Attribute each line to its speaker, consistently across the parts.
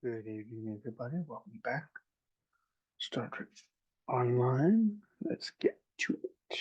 Speaker 1: Good evening, everybody. Welcome back. Star Trek Online. Let's get to it.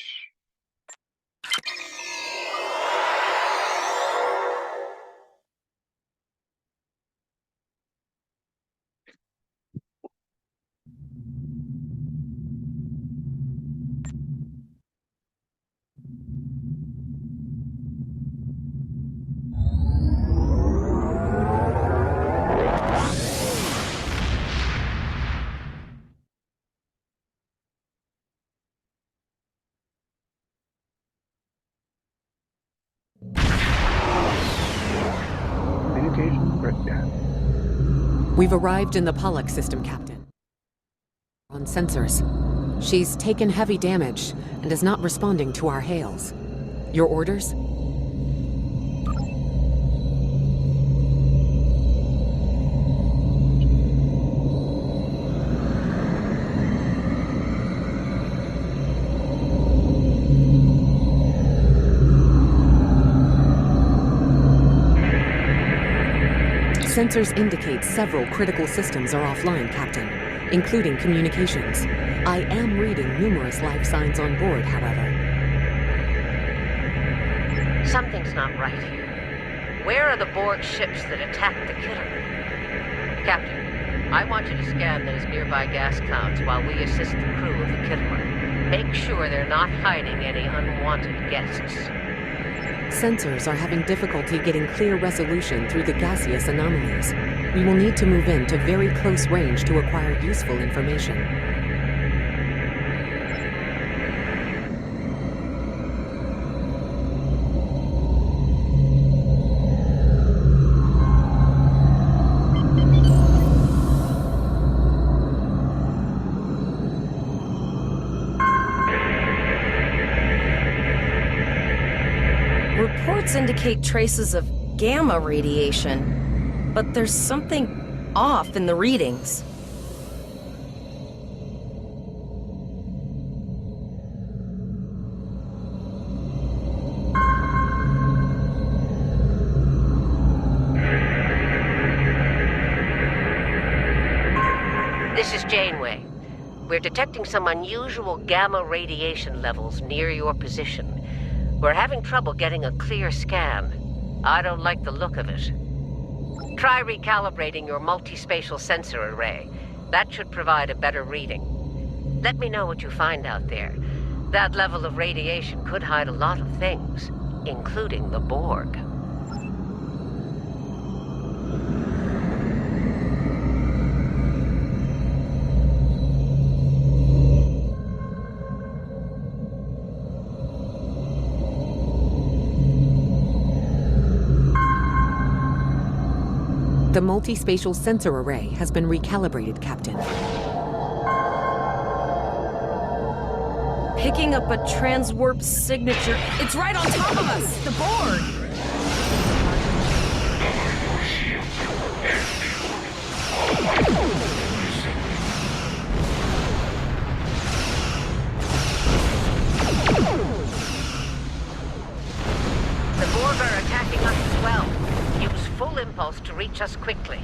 Speaker 1: Communication breakdown.
Speaker 2: We've arrived in the Pollux system, Captain. On sensors. She's taken heavy damage and is not responding to our hails. Your orders? Sensors indicate several critical systems are offline, Captain, including communications. I am reading numerous life signs on board, however.
Speaker 3: Something's not right here. Where are the Borg ships that attacked the killer? Captain, I want you to scan those nearby gas clouds while we assist the crew of the Kittimer. Make sure they're not hiding any unwanted guests.
Speaker 2: Sensors are having difficulty getting clear resolution through the gaseous anomalies. We will need to move in to very close range to acquire useful information.
Speaker 4: Reports indicate traces of gamma radiation, but there's something off in the readings.
Speaker 3: This is Janeway. We're detecting some unusual gamma radiation levels near your position. We're having trouble getting a clear scan. I don't like the look of it. Try recalibrating your multispatial sensor array. That should provide a better reading. Let me know what you find out there. That level of radiation could hide a lot of things, including the Borg.
Speaker 2: The multispatial sensor array has been recalibrated, Captain.
Speaker 4: Picking up a transwarp signature. It's right on top of us! The Borg!
Speaker 3: The Borg are attacking us as well. Use full impulse to reach us quickly.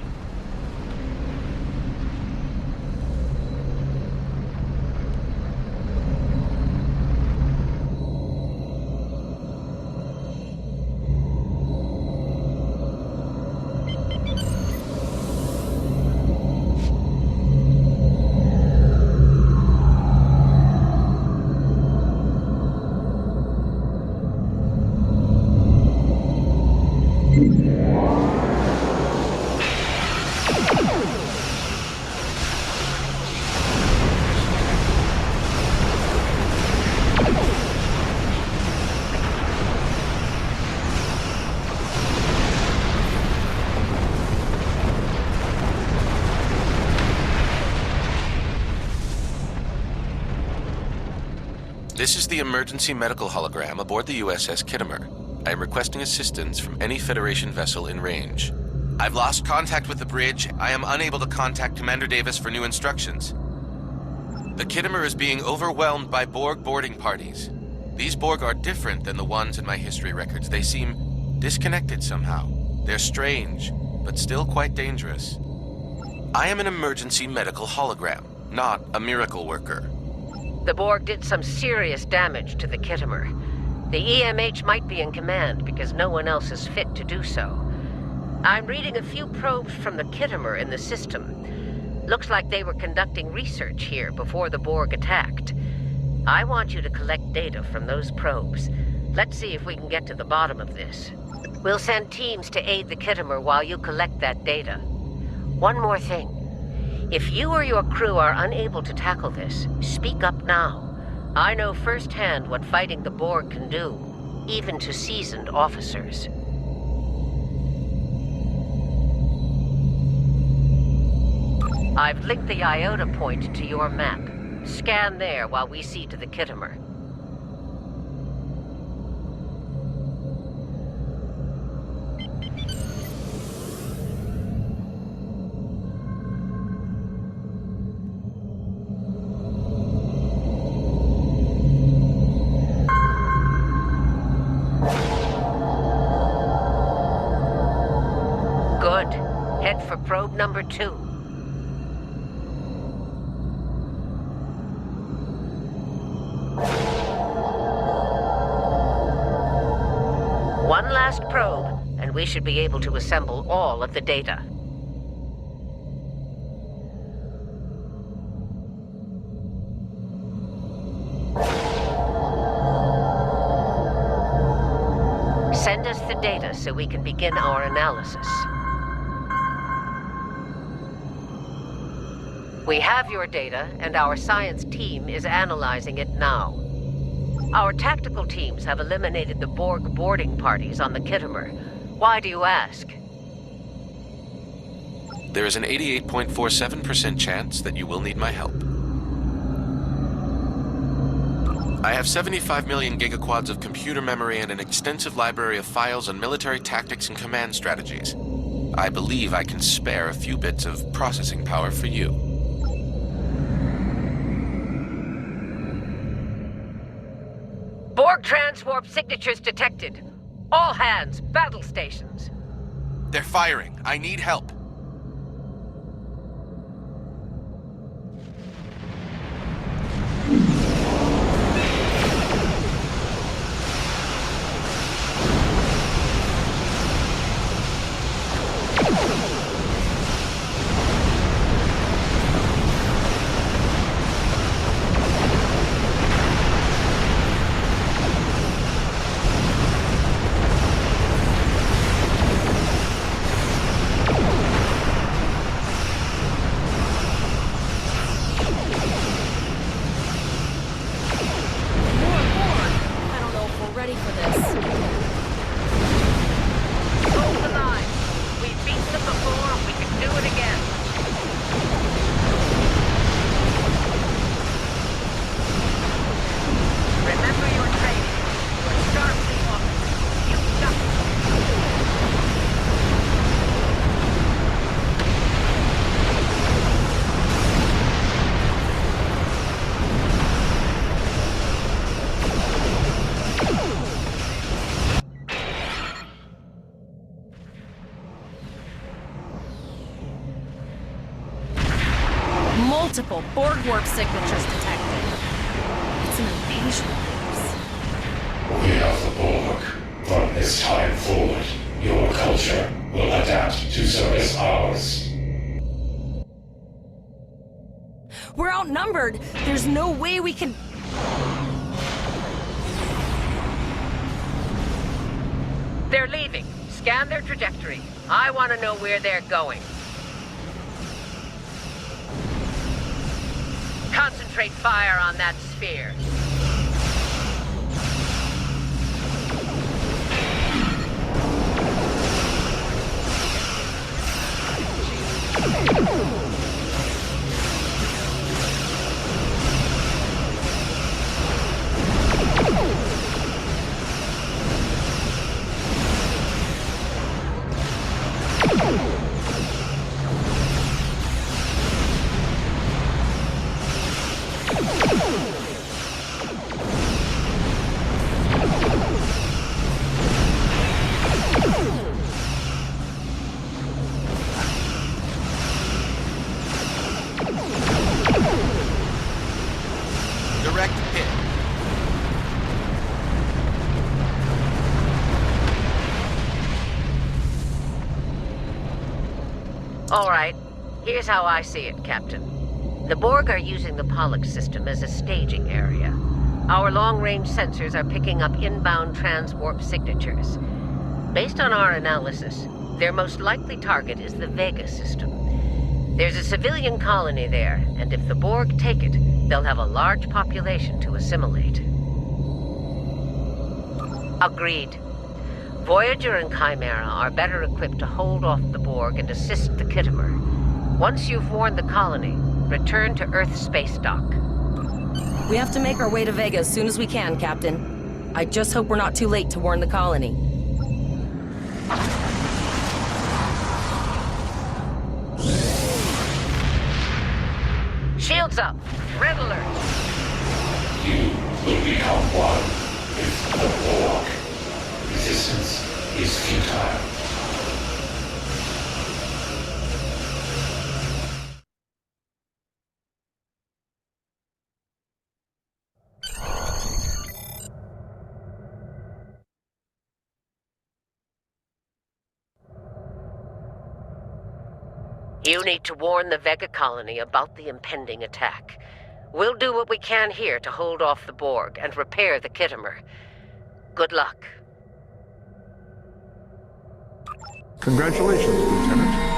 Speaker 5: This is the emergency medical hologram aboard the USS Kittimer. I am requesting assistance from any Federation vessel in range. I've lost contact with the bridge. I am unable to contact Commander Davis for new instructions. The Kittimer is being overwhelmed by Borg boarding parties. These Borg are different than the ones in my history records. They seem disconnected somehow. They're strange, but still quite dangerous. I am an emergency medical hologram, not a miracle worker.
Speaker 3: The Borg did some serious damage to the Kittimer. The EMH might be in command because no one else is fit to do so. I'm reading a few probes from the Kittimer in the system. Looks like they were conducting research here before the Borg attacked. I want you to collect data from those probes. Let's see if we can get to the bottom of this. We'll send teams to aid the Kittimer while you collect that data. One more thing. If you or your crew are unable to tackle this, speak up now. I know firsthand what fighting the Borg can do, even to seasoned officers. I've linked the Iota point to your map. Scan there while we see to the Kittimer. Good. Head for probe number 2. One last probe, and we should be able to assemble all of the data. Send us the data so we can begin our analysis. We have your data, and our science team is analyzing it now. Our tactical teams have eliminated the Borg boarding parties on the Kittimer. Why do you ask?
Speaker 5: There is an 88.47% chance that you will need my help. I have 75 million gigaquads of computer memory and an extensive library of files on military tactics and command strategies. I believe I can spare a few bits of processing power for you.
Speaker 3: Borg transwarp signatures detected. All hands, battle stations.
Speaker 5: They're firing. I need help.
Speaker 4: Multiple Borg warp signatures detected. It's an invasion force.
Speaker 6: We are the Borg. From this time forward, your culture will adapt to service ours.
Speaker 4: We're outnumbered. There's no way we can...
Speaker 3: They're leaving. Scan their trajectory. I want to know where they're going. Concentrate fire on that sphere. All right. Here's how I see it, Captain. The Borg are using the Pollux system as a staging area. Our long-range sensors are picking up inbound transwarp signatures. Based on our analysis, their most likely target is the Vega system. There's a civilian colony there, and if the Borg take it, they'll have a large population to assimilate. Agreed. Voyager and Chimera are better equipped to hold off the Borg and assist the Khitomer. Once you've warned the colony, return to Earth space dock.
Speaker 4: We have to make our way to Vega as soon as we can, Captain. I just hope we're not too late to warn the colony.
Speaker 3: Shields up. Red alert.
Speaker 6: You will become one with the Borg. Resistance is futile.
Speaker 3: You need to warn the Vega colony about the impending attack. We'll do what we can here to hold off the Borg and repair the Khitomer. Good luck.
Speaker 1: Congratulations, Lieutenant.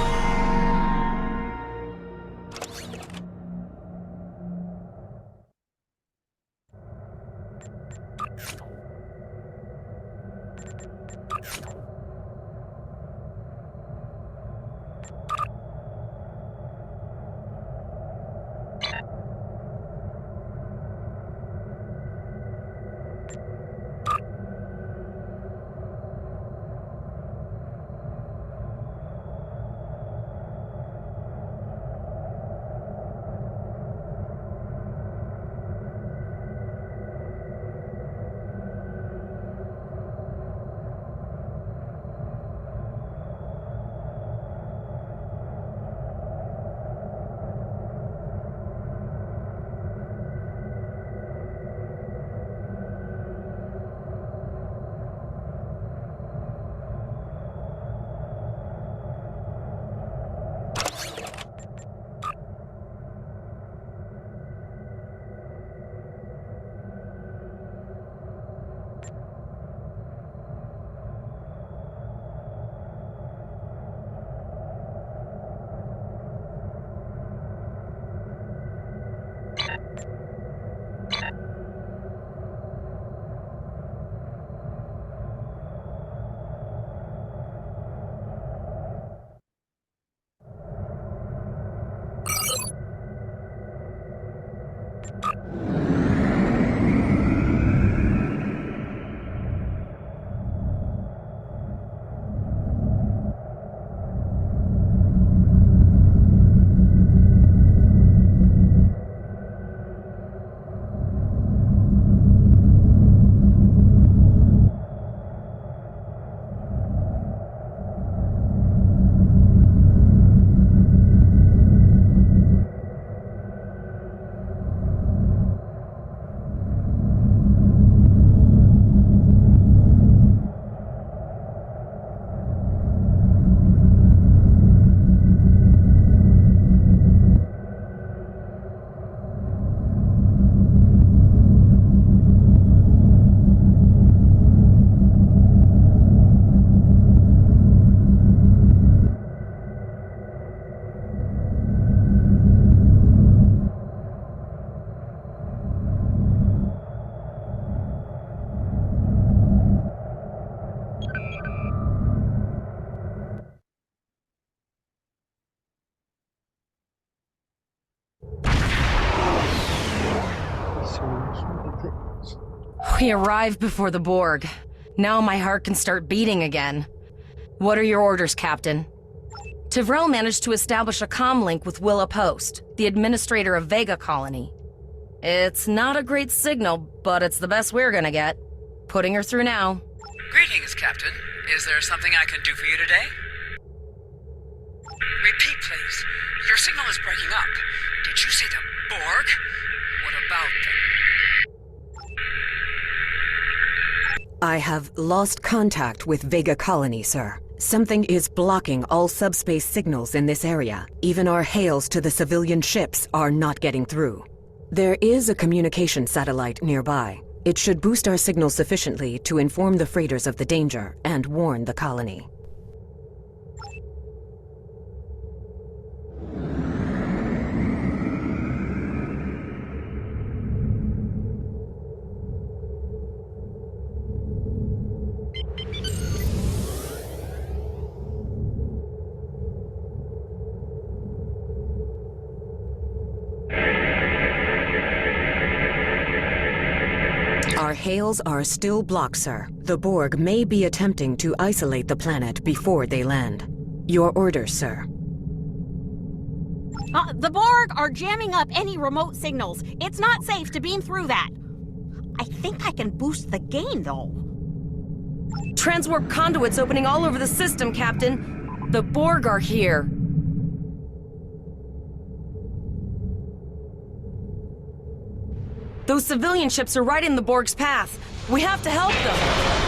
Speaker 4: We arrived before the Borg. Now my heart can start beating again. What are your orders, Captain? Tivrell managed to establish a comm link with Willa Post, the administrator of Vega Colony. It's not a great signal, but it's the best we're gonna get. Putting her through now.
Speaker 7: Greetings, Captain. Is there something I can do for you today? Repeat, please. Your signal is breaking up. Did you say the Borg? What about them?
Speaker 2: I have lost contact with Vega Colony, sir. Something is blocking all subspace signals in this area. Even our hails to the civilian ships are not getting through. There is a communication satellite nearby. It should boost our signal sufficiently to inform the freighters of the danger and warn the colony. Our hails are still blocked, sir. The Borg may be attempting to isolate the planet before they land. Your orders, sir.
Speaker 8: The Borg are jamming up any remote signals. It's not safe to beam through that. I think I can boost the gain, though.
Speaker 4: Transwarp conduits opening all over the system, Captain. The Borg are here. Those civilian ships are right in the Borg's path. We have to help them.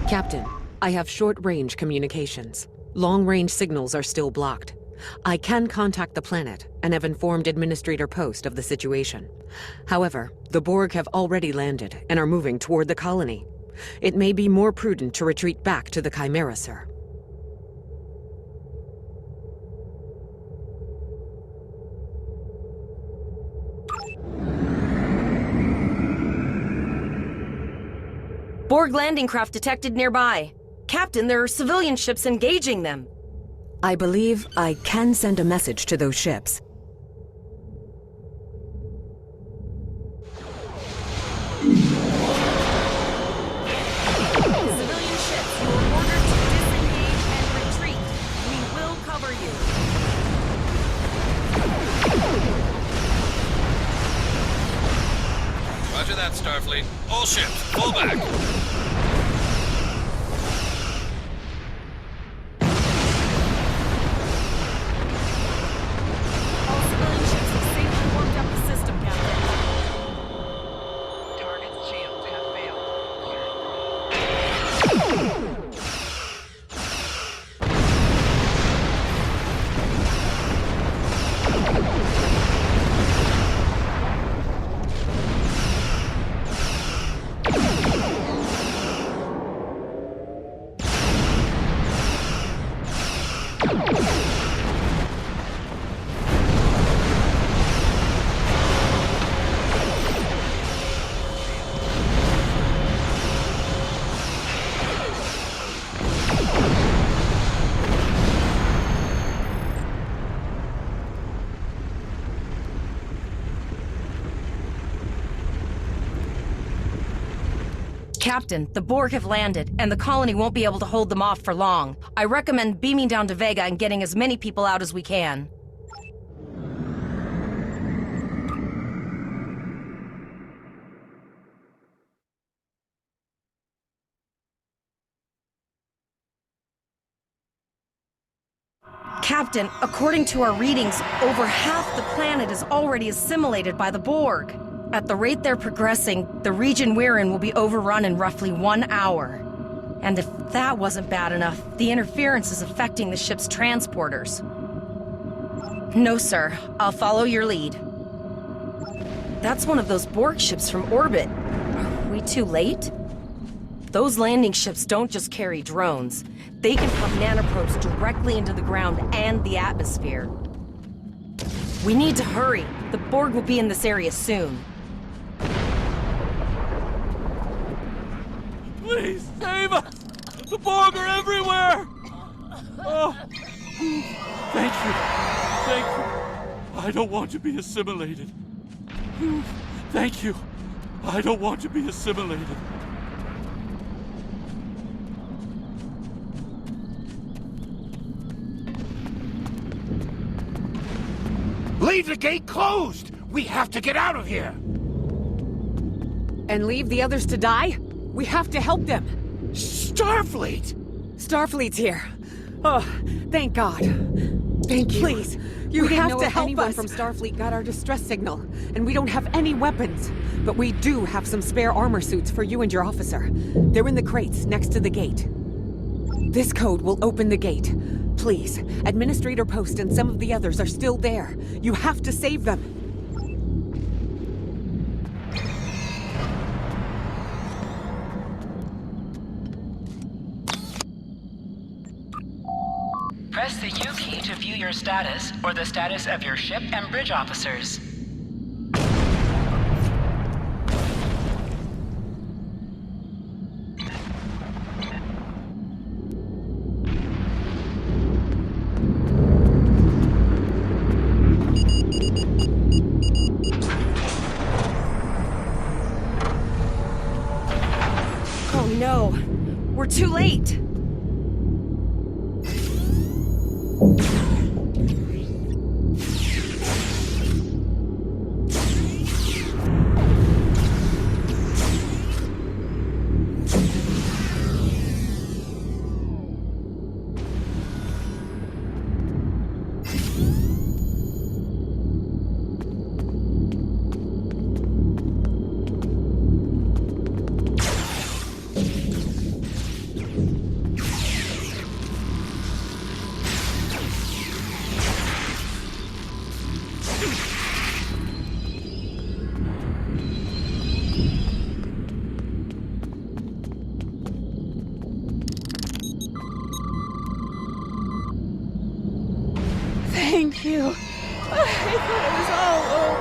Speaker 2: Captain, I have short-range communications. Long-range signals are still blocked. I can contact the planet and have informed Administrator Post of the situation. However, the Borg have already landed and are moving toward the colony. It may be more prudent to retreat back to the Chimera, sir.
Speaker 4: Borg landing craft detected nearby. Captain, there are civilian ships engaging them.
Speaker 2: I believe I can send a message to those ships.
Speaker 4: Civilian ships, you are ordered to disengage and retreat. We will cover you.
Speaker 9: Roger that, Starfleet. All ships, pull back.
Speaker 4: All civilian ships have safely warmed up the system, Captain.
Speaker 7: Target's shields have failed.
Speaker 4: Captain, the Borg have landed, and the colony won't be able to hold them off for long. I recommend beaming down to Vega and getting as many people out as we can. Captain, according to our readings, over half the planet is already assimilated by the Borg. At the rate they're progressing, the region we're in will be overrun in roughly 1 hour. And if that wasn't bad enough, the interference is affecting the ship's transporters. No, sir. I'll follow your lead. That's one of those Borg ships from orbit. Are we too late? Those landing ships don't just carry drones. They can pump nanoprobes directly into the ground and the atmosphere. We need to hurry. The Borg will be in this area soon.
Speaker 10: Please, save us! The Borg are everywhere! Oh, thank you. Thank you. I don't want to be assimilated. Thank you. I don't want to be assimilated.
Speaker 11: Leave the gate closed! We have to get out of here!
Speaker 2: And leave the others to die? We have to help them.
Speaker 11: Starfleet!
Speaker 2: Starfleet's here. Oh, thank God. Thank you. Please, you have to help us. From Starfleet got our distress signal, and we don't have any weapons. But we do have some spare armor suits for you and your officer. They're in the crates next to the gate. This code will open the gate. Please, Administrator Post and some of the others are still there. You have to save them.
Speaker 7: Press the U key to view your status or the status of your ship and bridge officers.
Speaker 4: Oh no, we're too late.
Speaker 8: Thank you. I thought it was all over.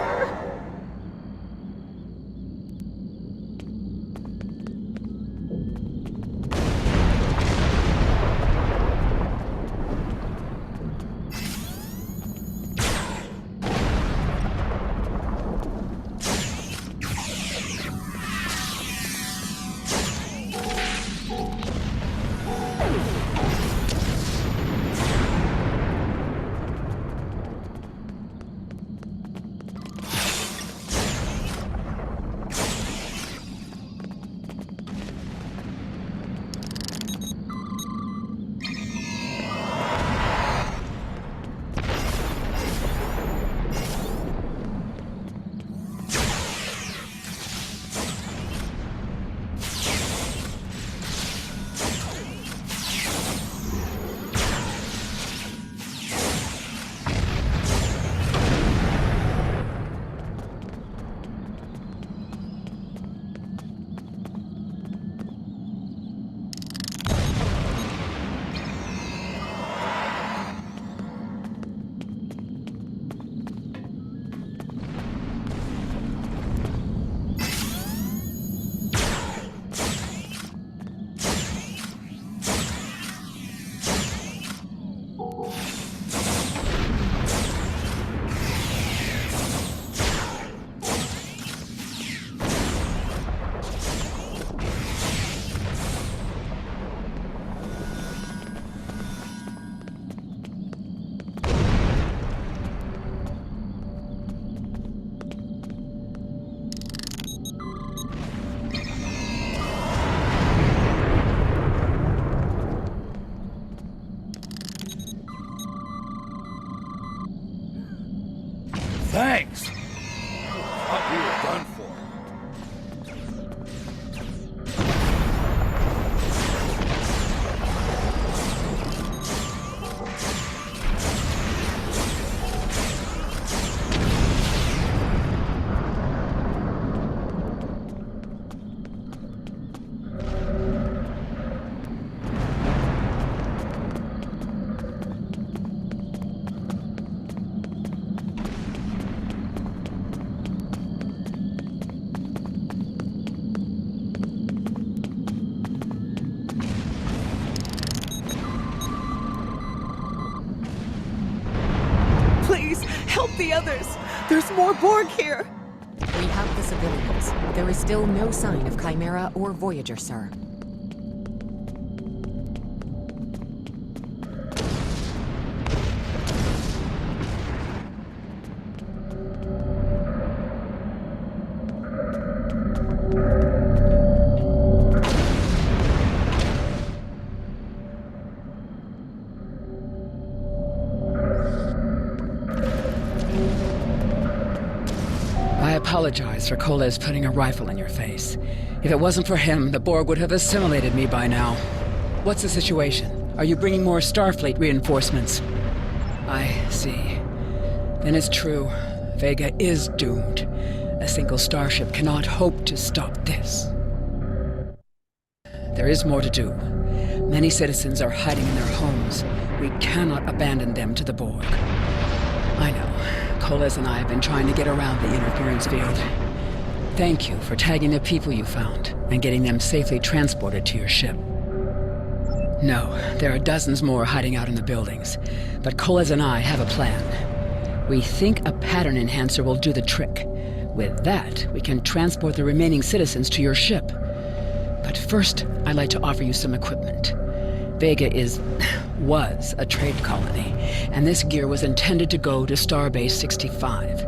Speaker 12: the others? There's more Borg here!
Speaker 2: We have the civilians. There is still no sign of Chimera or Voyager, sir.
Speaker 7: I apologize for Koles putting a rifle in your face. If it wasn't for him, the Borg would have assimilated me by now. What's the situation? Are you bringing more Starfleet reinforcements? I see. Then it's true. Vega is doomed. A single starship cannot hope to stop this. There is more to do. Many citizens are hiding in their homes. We cannot abandon them to the Borg. I know. Koles and I have been trying to get around the interference field. Thank you for tagging the people you found and getting them safely transported to your ship. No, there are dozens more hiding out in the buildings, but Koles and I have a plan. We think a pattern enhancer will do the trick. With that, we can transport the remaining citizens to your ship. But first, I'd like to offer you some equipment. Vega was a trade colony, and this gear was intended to go to Starbase 65.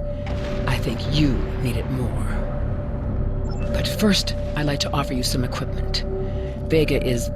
Speaker 7: I think you need it more. But first, I'd like to offer you some equipment. Vega is...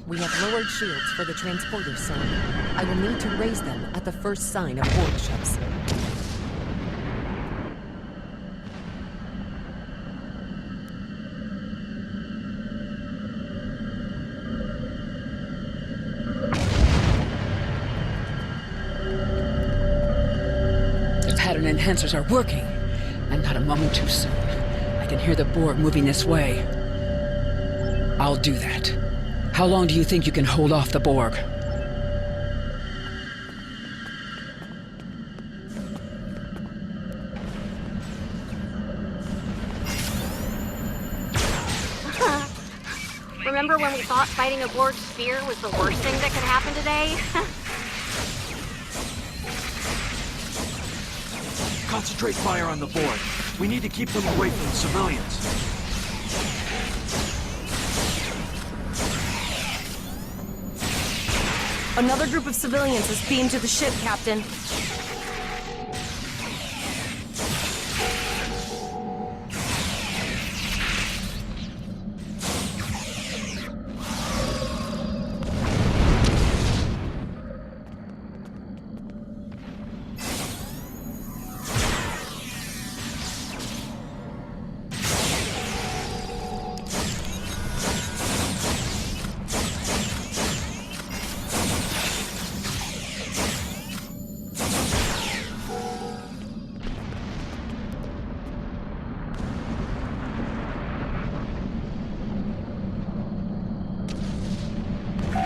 Speaker 2: We have lowered shields for the transporters, sir. I will need to raise them at the first sign of Borg ships.
Speaker 7: The pattern enhancers are working, and not a moment too soon. I can hear the Borg moving this way. I'll do that. How long do you think you can hold off the Borg?
Speaker 8: Remember when we thought fighting a Borg sphere was the worst thing that could happen today?
Speaker 10: Concentrate fire on the Borg. We need to keep them away from the civilians.
Speaker 4: Another group of civilians is beamed to the ship, Captain.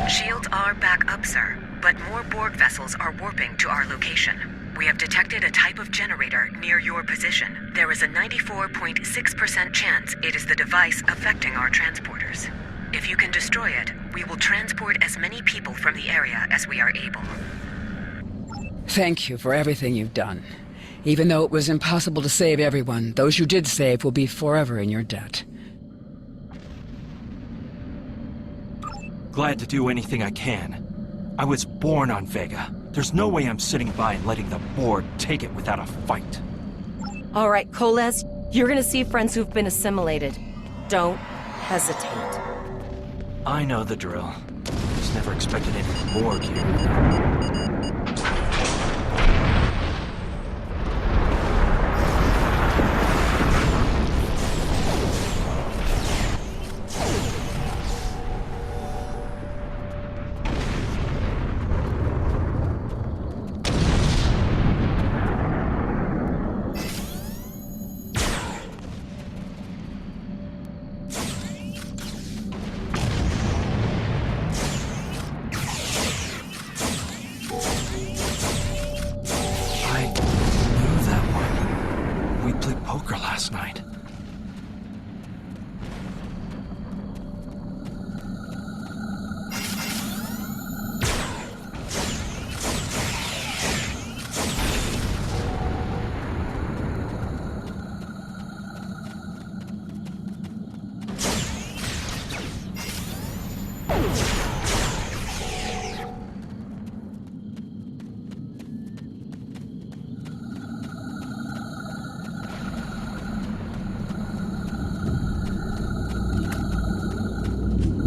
Speaker 2: Shields are back up, sir, but more Borg vessels are warping to our location. We have detected a type of generator near your position. There is a 94.6% chance it is the device affecting our transporters. If you can destroy it, we will transport as many people from the area as we are able.
Speaker 7: Thank you for everything you've done. Even though it was impossible to save everyone, those you did save will be forever in your debt.
Speaker 10: Glad to do anything I can. I was born on Vega. There's no way I'm sitting by and letting the Borg take it without a fight.
Speaker 4: All right, Koles, you're gonna see friends who've been assimilated. Don't hesitate.
Speaker 10: I know the drill. Just never expected any Borg here.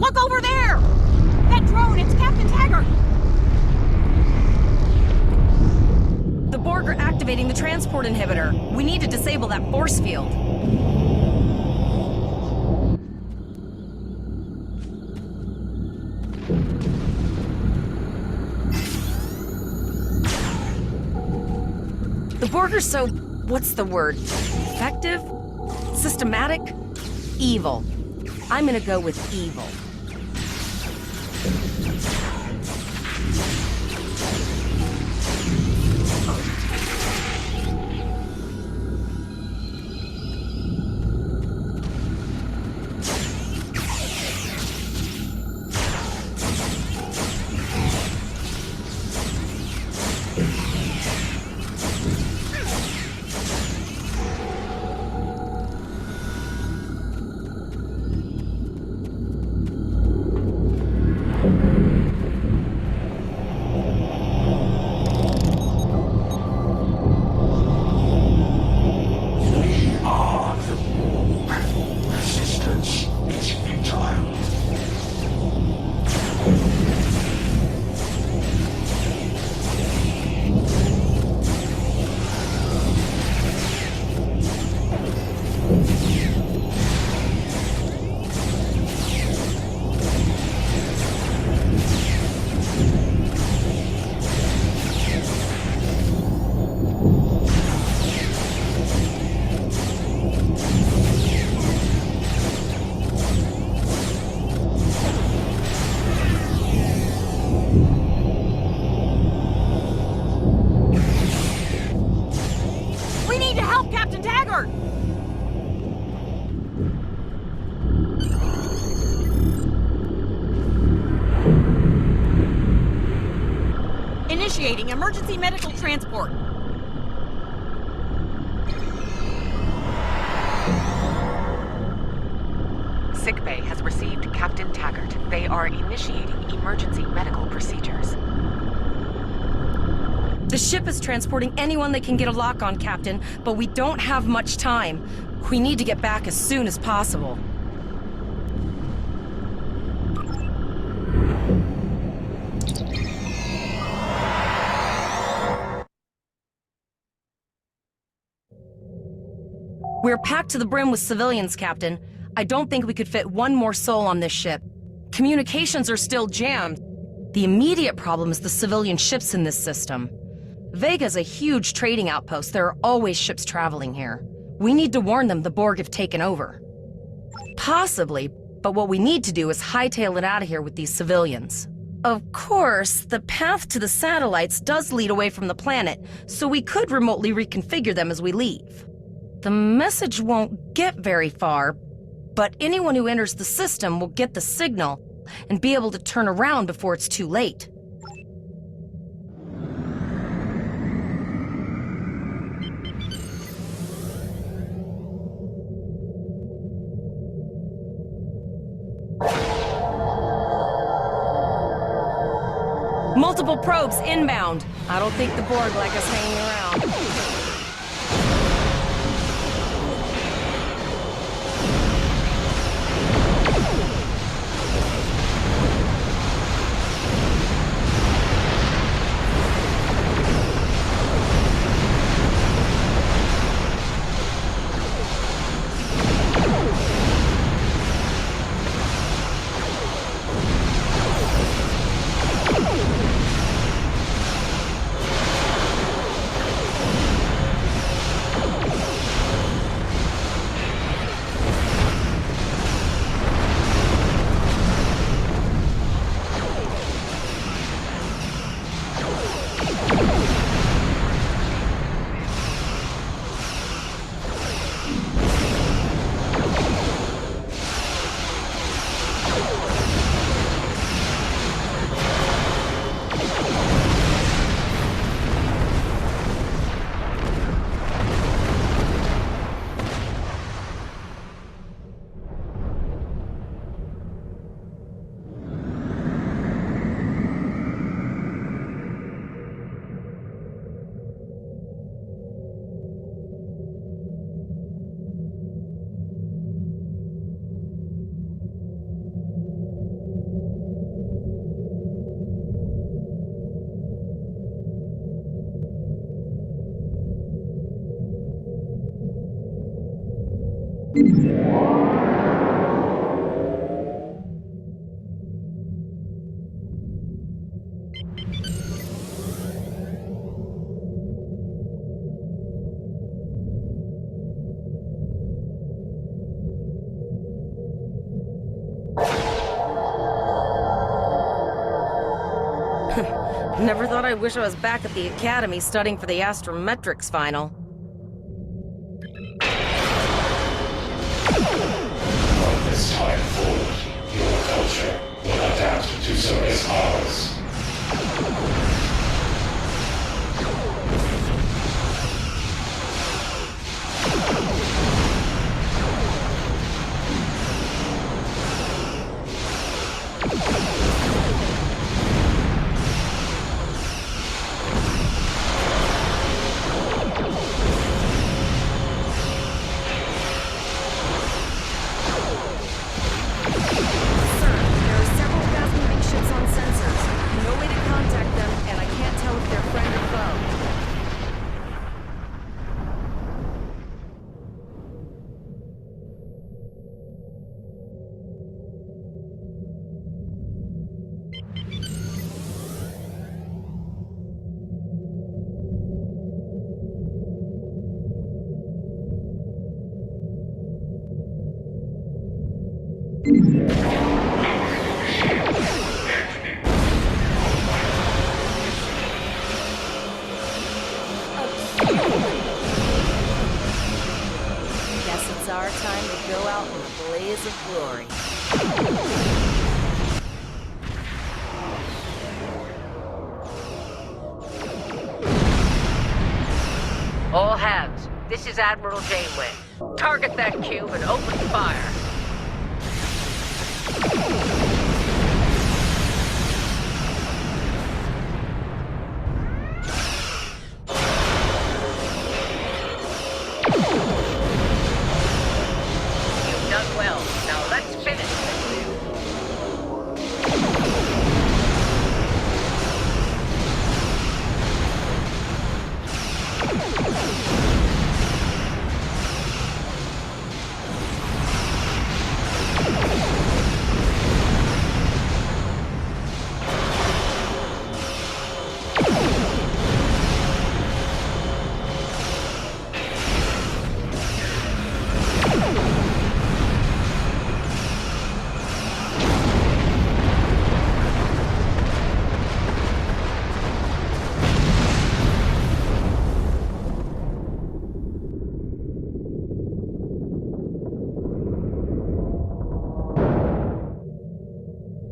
Speaker 8: Look over there! That drone, it's Captain Taggart!
Speaker 4: The Borg are activating the transport inhibitor. We need to disable that force field. The Borg are so... what's the word? Effective? Systematic? Evil. I'm gonna go with evil.
Speaker 8: Initiating emergency medical transport.
Speaker 2: Sickbay has received Captain Taggart. They are initiating emergency medical procedures.
Speaker 4: The ship is transporting anyone they can get a lock on, Captain, but we don't have much time. We need to get back as soon as possible. We're packed to the brim with civilians, Captain. I don't think we could fit one more soul on this ship. Communications are still jammed. The immediate problem is the civilian ships in this system. Vega's a huge trading outpost. There are always ships traveling here. We need to warn them the Borg have taken over. Possibly, but what we need to do is hightail it out of here with these civilians. Of course, the path to the satellites does lead away from the planet, so we could remotely reconfigure them as we leave. The message won't get very far, but anyone who enters the system will get the signal and be able to turn around before it's too late. Multiple probes inbound. I don't think the Borg like us hanging around. Never thought I'd wish I was back at the academy studying for the astrometrics final.
Speaker 6: From this time forward, your culture will adapt to service ours.
Speaker 4: Guess it's our time to go out in a blaze of glory.
Speaker 3: All hands, this is Admiral Janeway. Target that cube and open fire. You've done well. Now let's finish this.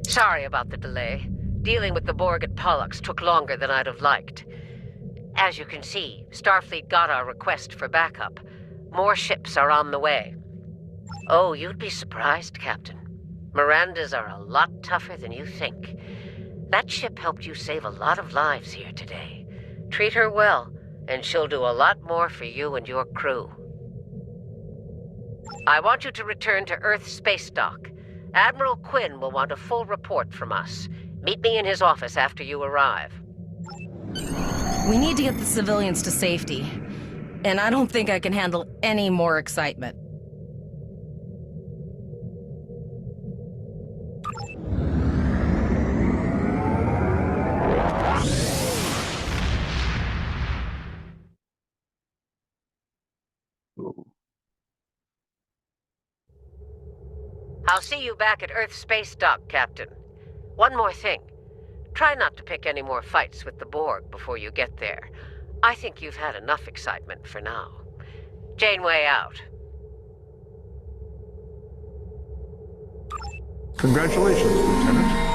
Speaker 3: Sorry about the delay. Dealing with the Borg at Pollux took longer than I'd have liked. As you can see, Starfleet got our request for backup. More ships are on the way. Oh, you'd be surprised, Captain. Mirandas are a lot tougher than you think. That ship helped you save a lot of lives here today. Treat her well, and she'll do a lot more for you and your crew. I want you to return to Earth Space Dock. Admiral Quinn will want a full report from us. Meet me in his office after you arrive.
Speaker 4: We need to get the civilians to safety. And I don't think I can handle any more excitement.
Speaker 3: I'll see you back at Earth Space Dock, Captain. One more thing. Try not to pick any more fights with the Borg before you get there. I think you've had enough excitement for now. Janeway out.
Speaker 1: Congratulations, Lieutenant.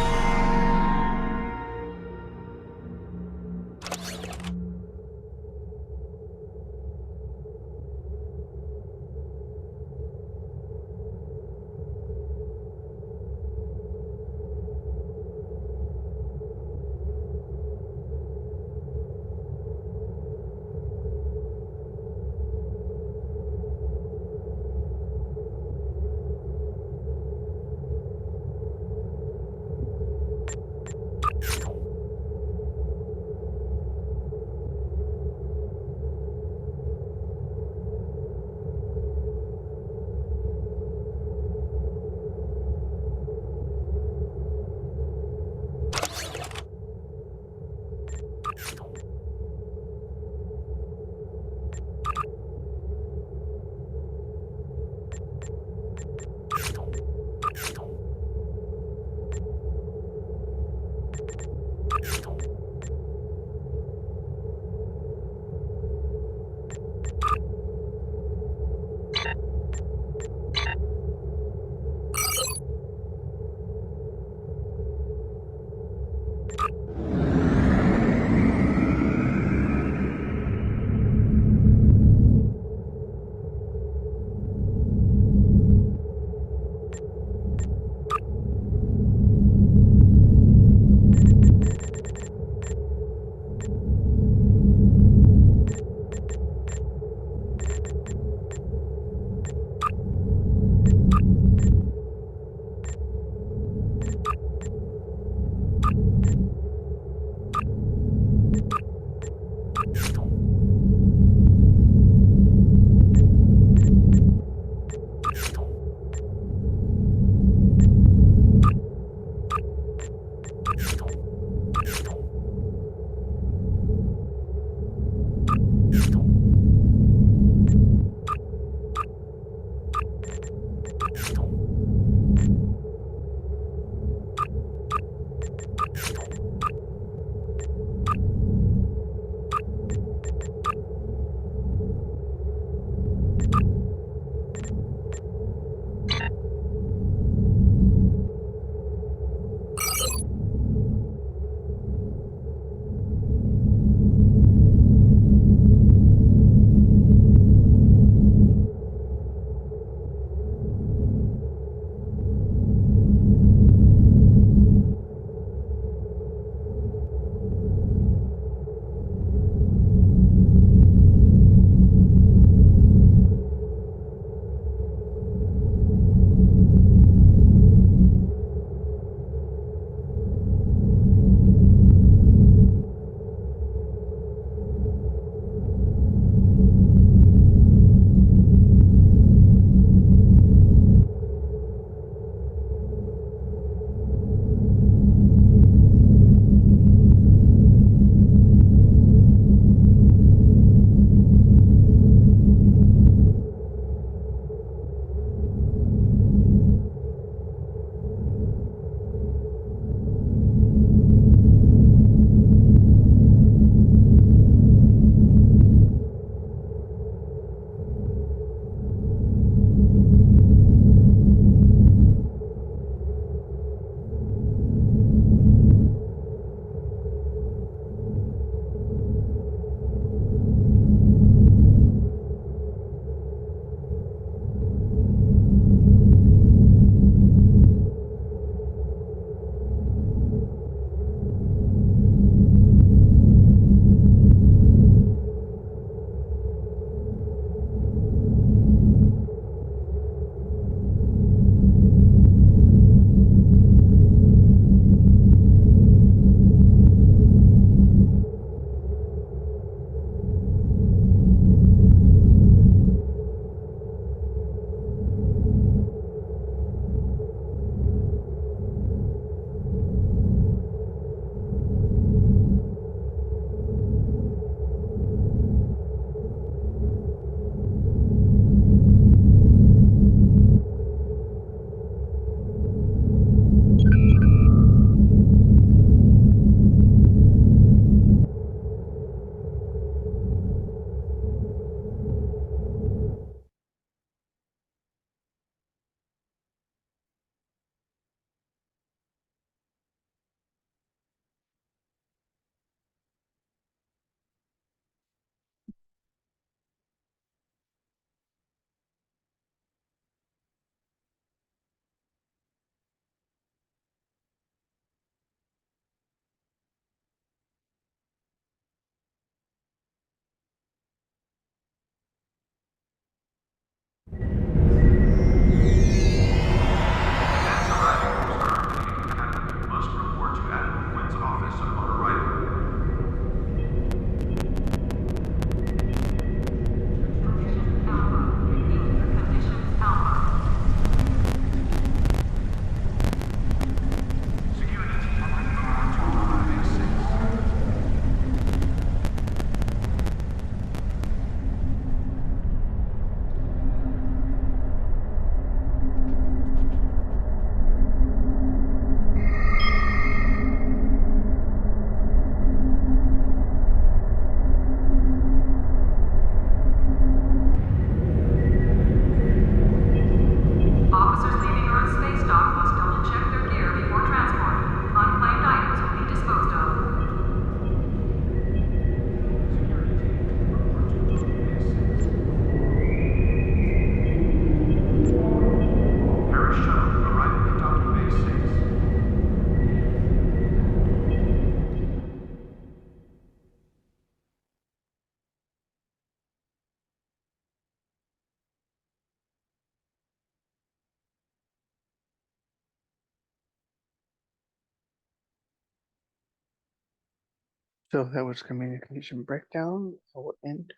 Speaker 1: So that was communication breakdown. I will end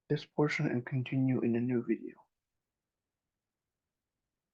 Speaker 1: this portion and continue in a new video.